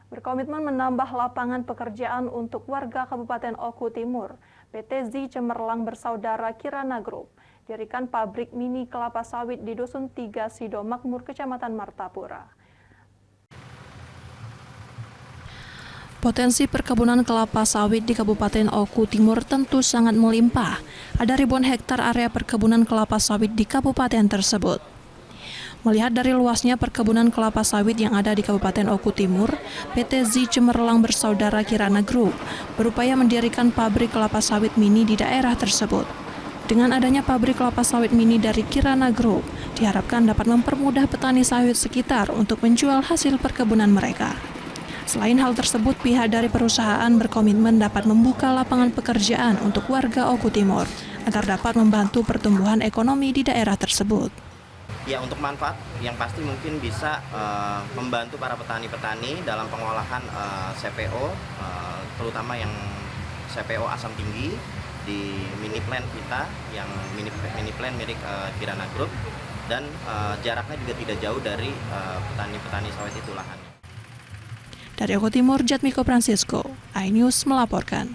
berkomitmen menambah lapangan pekerjaan untuk warga Kabupaten Oku Timur. PT Zi Cemerlang Bersaudara Kirana Group dirikan pabrik mini kelapa sawit di Dusun 3 Sido Makmur, Kecamatan Martapura. Potensi perkebunan kelapa sawit di Kabupaten Oku Timur tentu sangat melimpah. Ada ribuan hektar area perkebunan kelapa sawit di kabupaten tersebut. Melihat dari luasnya perkebunan kelapa sawit yang ada di Kabupaten Oku Timur, PT Zi Cemerlang Bersaudara Kirana Group berupaya mendirikan pabrik kelapa sawit mini di daerah tersebut. Dengan adanya pabrik kelapa sawit mini dari Kirana Group, diharapkan dapat mempermudah petani sawit sekitar untuk menjual hasil perkebunan mereka. Selain hal tersebut, pihak dari perusahaan berkomitmen dapat membuka lapangan pekerjaan untuk warga Oku Timur agar dapat membantu pertumbuhan ekonomi di daerah tersebut. Ya, untuk manfaat yang pasti mungkin bisa membantu para petani-petani dalam pengolahan CPO, terutama yang CPO asam tinggi di mini plant kita, yang mini plant milik Kirana Group, dan jaraknya juga tidak jauh dari petani-petani sawit itu lahannya. Dari Oku Timur, Jatmiko Francisco, iNews melaporkan.